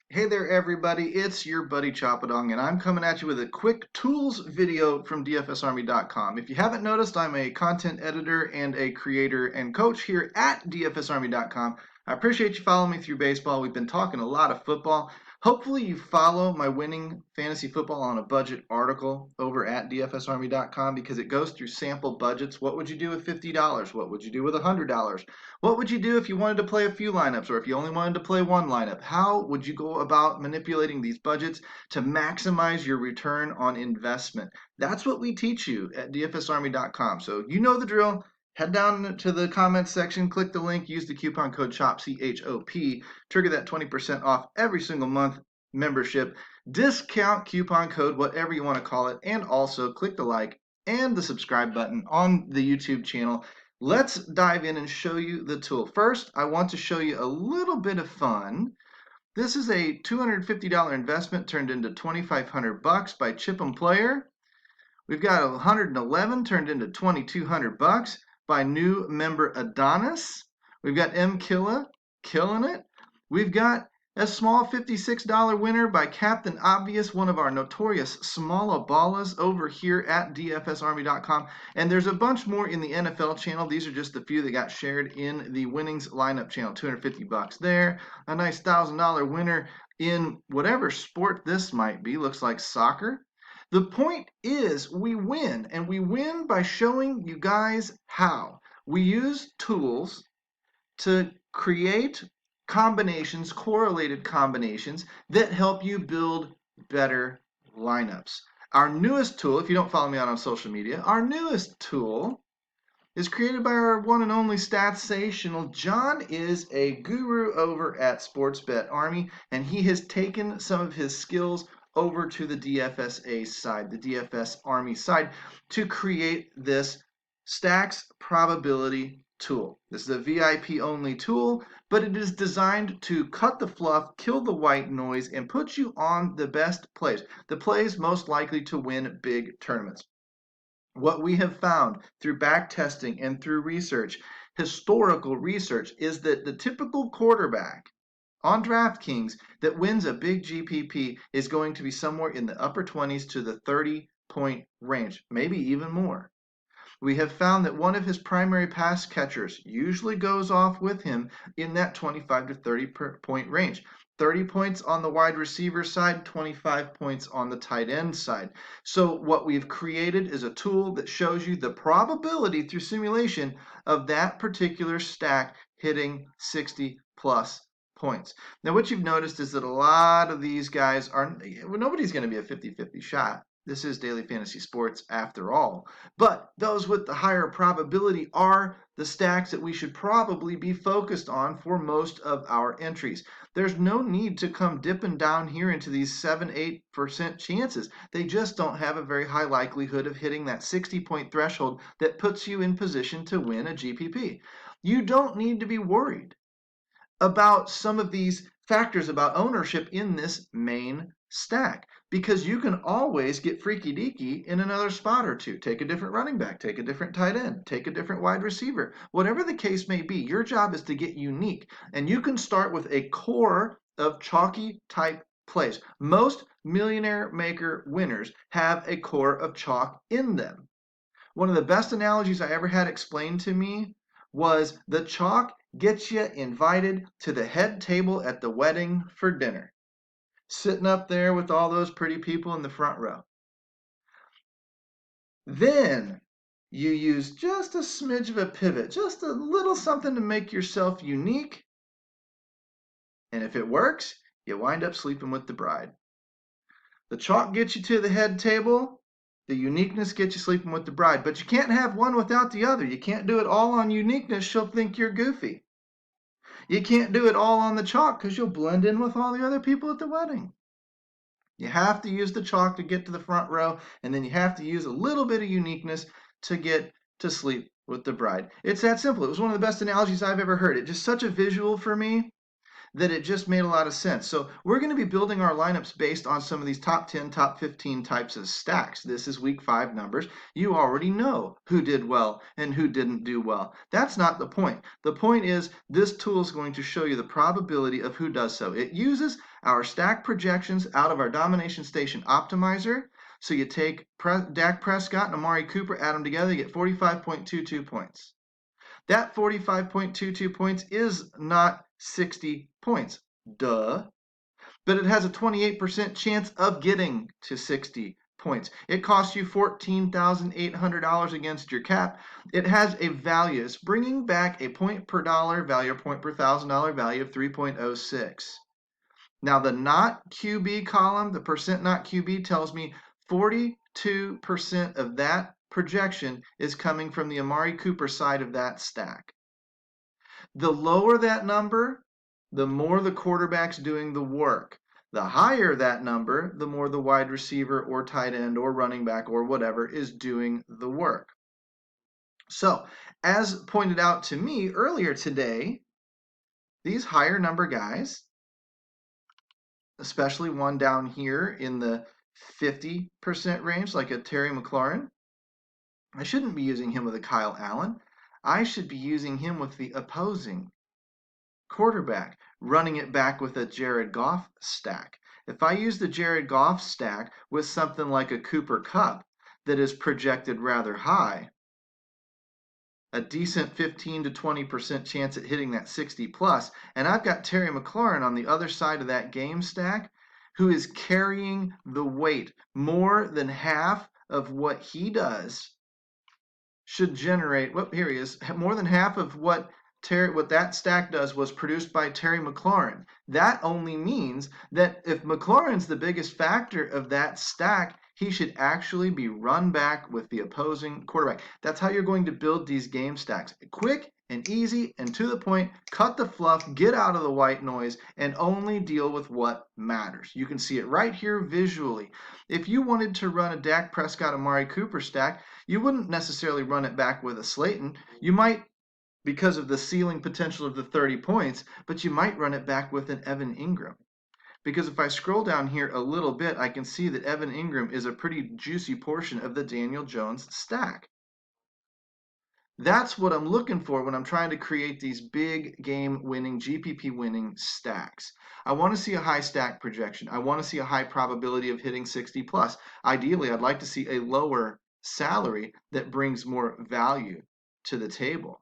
Hey there, everybody. It's your buddy Choppadong, and I'm coming at you with a quick tools video from DFSArmy.com. If you haven't noticed, I'm a content editor and a creator and coach here at DFSArmy.com. I appreciate you following me through baseball. We've been talking a lot of football. Hopefully, you follow my winning fantasy football on a budget article over at DFSArmy.com because it goes through sample budgets. What would you do with $50? What would you do with $100? What would you do if you wanted to play a few lineups or if you only wanted to play one lineup? How would you go about manipulating these budgets to maximize your return on investment? That's what we teach you at dfsarmy.com. So you know the drill. Head down to the comments section, click the link, use the coupon code CHOP, CHOP, trigger that 20% off every single month membership, discount coupon code, whatever you want to call it, and also click the like and the subscribe button on the YouTube channel. Let's dive in and show you the tool. First, I want to show you a little bit of fun. This is a $250 investment turned into $2,500 by Chip and Player. We've got 111 turned into $2,200 by new member Adonis. We've got M Killa killing it. We've got a small $56 winner by Captain Obvious, one of our notorious small ballas over here at DFSArmy.com. And there's a bunch more in the NFL channel. These are just the few that got shared in the winnings lineup channel. $250 there. A nice $1,000 winner in whatever sport this might be. Looks like soccer. The point is we win, and we win by showing you guys how. We use tools to create combinations, correlated combinations that help you build better lineups. Our newest tool, if you don't follow me on social media, our newest tool is created by our one and only Statsational. John is a guru over at Sportsbet Army, and he has taken some of his skills over to the DFSA side, the DFS Army side, to create this stacks probability tool. This is a VIP only tool, but it is designed to cut the fluff, kill the white noise, and put you on the best plays, the plays most likely to win big tournaments. What we have found through back testing and through research, historical research, is that the typical quarterback on Draftkings that wins a big GPP is going to be somewhere in the upper 20s to the 30-point range, maybe even more. We have found that one of his primary pass catchers usually goes off with him in that 25 to 30 point range. 30 points on the wide receiver side, 25 points on the tight end side. So what we've created is a tool that shows you the probability through simulation of that particular stack hitting 60 plus points. Now what you've noticed is that a lot of these guys are, nobody's going to be a 50-50 shot. This is daily fantasy sports after all. But those with the higher probability are the stacks that we should probably be focused on for most of our entries. There's no need to come dipping down here into these 7-8% chances. They just don't have a very high likelihood of hitting that 60-point threshold that puts you in position to win a GPP. You don't need to be worried about some of these factors about ownership in this main stack, because you can always get freaky deaky in another spot or two. Take a different running back, take a different tight end, take a different wide receiver. Whatever the case may be, your job is to get unique. And you can start with a core of chalky type plays. Most millionaire maker winners have a core of chalk in them. One of the best analogies I ever had explained to me was the chalk gets you invited to the head table at the wedding for dinner, sitting up there with all those pretty people in the front row. Then you use just a smidge of a pivot, just a little something to make yourself unique. And if it works, you wind up sleeping with the bride. The chalk gets you to the head table. The uniqueness gets you sleeping with the bride. But you can't have one without the other. You can't do it all on uniqueness. She'll think you're goofy. You can't do it all on the chalk because you'll blend in with all the other people at the wedding. You have to use the chalk to get to the front row, and then you have to use a little bit of uniqueness to get to sleep with the bride. It's that simple. It was one of the best analogies I've ever heard. It's just such a visual for me that it just made a lot of sense. So we're going to be building our lineups based on some of these top 10, top 15 types of stacks. This is week 5 numbers. You already know who did well and who didn't do well. That's not the point. The point is this tool is going to show you the probability of who does so. It uses our stack projections out of our domination station optimizer. So you take Dak Prescott and Amari Cooper, add them together, you get 45.22 points. That 45.22 points is not 60 points, duh, but it has a 28% chance of getting to 60 points. It costs you $14,800 against your cap. It has a value. It's bringing back a point per dollar value or point per $1,000 value of 3.06. Now the not QB column, the percent not QB, tells me 42% of that projection is coming from the Amari Cooper side of that stack. The lower that number, the more the quarterback's doing the work. The higher that number, the more the wide receiver or tight end or running back or whatever is doing the work. So, as pointed out to me earlier today, these higher number guys, especially one down here in the 50% range, like a Terry McLaurin, I shouldn't be using him with a Kyle Allen. I should be using him with the opposing quarterback, running it back with a Jared Goff stack. If I use the Jared Goff stack with something like a Cooper Kupp that is projected rather high, a decent 15 to 20% chance at hitting that 60 plus, and I've got Terry McLaurin on the other side of that game stack who is carrying the weight. More than half of what he does should generate, here he is, more than half of what that stack does was produced by Terry McLaurin. That only means that if McLaurin's the biggest factor of that stack, he should actually be run back with the opposing quarterback. That's how you're going to build these game stacks. Quick and easy and to the point, cut the fluff, get out of the white noise, and only deal with what matters. You can see it right here visually. If you wanted to run a Dak Prescott Amari Cooper stack, you wouldn't necessarily run it back with a Slayton. You might, because of the ceiling potential of the 30 points, but you might run it back with an Evan Ingram. Because if I scroll down here a little bit, I can see that Evan Ingram is a pretty juicy portion of the Daniel Jones stack. That's what I'm looking for when I'm trying to create these big game winning, GPP winning stacks. I want to see a high stack projection. I want to see a high probability of hitting 60 plus. Ideally, I'd like to see a lower salary that brings more value to the table.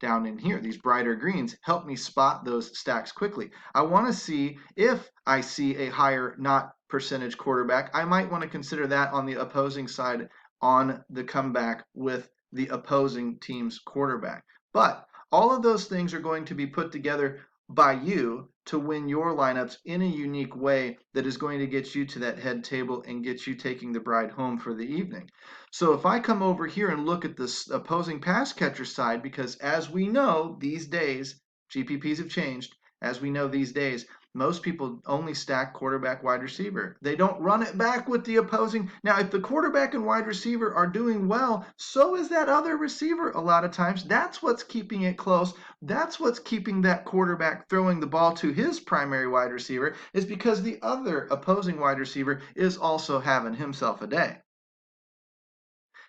Down in here, these brighter greens help me spot those stacks quickly. I want to see if I see a higher not percentage quarterback. I might want to consider that on the opposing side on the comeback with the opposing team's quarterback. But all of those things are going to be put together by you to win your lineups in a unique way that is going to get you to that head table and get you taking the bride home for the evening. So if I come over here and look at this opposing pass catcher side, because as we know these days, GPPs have changed. As we know these days, most people only stack quarterback, wide receiver. They don't run it back with the opposing. Now, if the quarterback and wide receiver are doing well, so is that other receiver a lot of times. That's what's keeping it close. That's what's keeping that quarterback throwing the ball to his primary wide receiver, is because the other opposing wide receiver is also having himself a day.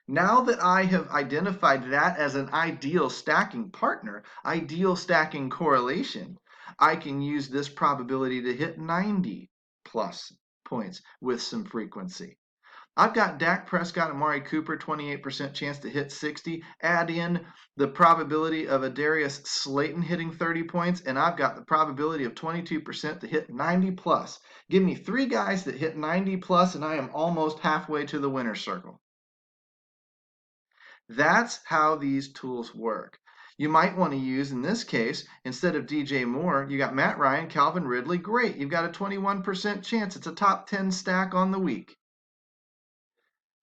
Now that I have identified that as an ideal stacking partner, ideal stacking correlation, I can use this probability to hit 90 plus points with some frequency. I've got Dak Prescott and Amari Cooper, 28% chance to hit 60. Add in the probability of a Darius Slayton hitting 30 points, and I've got the probability of 22% to hit 90 plus. Give me 3 guys that hit 90 plus, and I am almost halfway to the winner's circle. That's how these tools work. You might want to use, in this case, instead of DJ Moore, you got Matt Ryan, Calvin Ridley. Great. You've got a 21% chance. It's a top 10 stack on the week.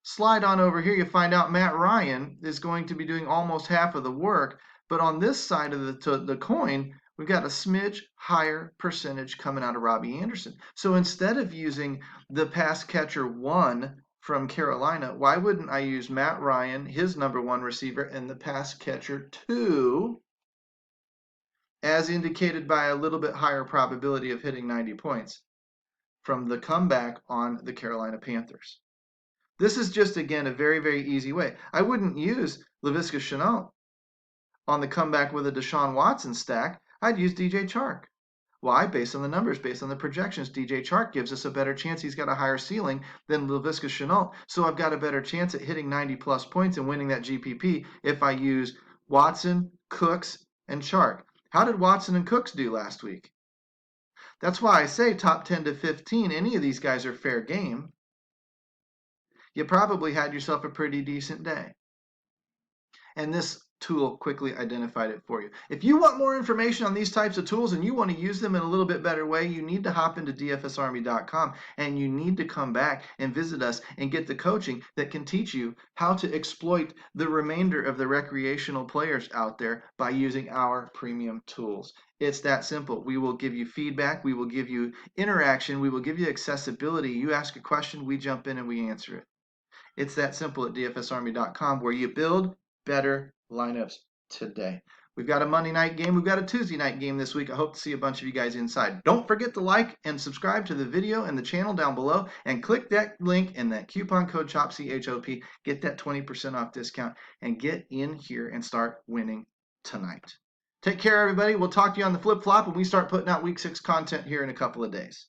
Slide on over here, you find out Matt Ryan is going to be doing almost half of the work. But on this side of the coin, we've got a smidge higher percentage coming out of Robbie Anderson. So instead of using the pass catcher 1 from Carolina, why wouldn't I use Matt Ryan, his number 1 receiver, and the pass catcher 2 as indicated by a little bit higher probability of hitting 90 points from the comeback on the Carolina Panthers. This is just, again, a very, very easy way. I wouldn't use Laviska Shenault on the comeback with a Deshaun Watson stack. I'd use DJ Chark. Why? Based on the numbers, based on the projections, DJ Chark gives us a better chance. He's got a higher ceiling than Laviska Shenault, so I've got a better chance at hitting 90-plus points and winning that GPP if I use Watson, Cooks, and Chark. How did Watson and Cooks do last week? That's why I say top 10 to 15, any of these guys are fair game. You probably had yourself a pretty decent day. And this tool quickly identified it for you. If you want more information on these types of tools and you want to use them in a little bit better way, you need to hop into DFSArmy.com and you need to come back and visit us and get the coaching that can teach you how to exploit the remainder of the recreational players out there by using our premium tools. It's that simple. We will give you feedback. We will give you interaction. We will give you accessibility. You ask a question, we jump in and we answer it. It's that simple at DFSArmy.com, where you build better lineups today. We've got a Monday night game. We've got a Tuesday night game this week. I hope to see a bunch of you guys inside. Don't forget to like and subscribe to the video and the channel down below, and click that link and that coupon code CHOP, C-H-O-P. Get that 20% off discount and get in here and start winning tonight. Take care, everybody. We'll talk to you on the flip flop when we start putting out week 6 content here in a couple of days.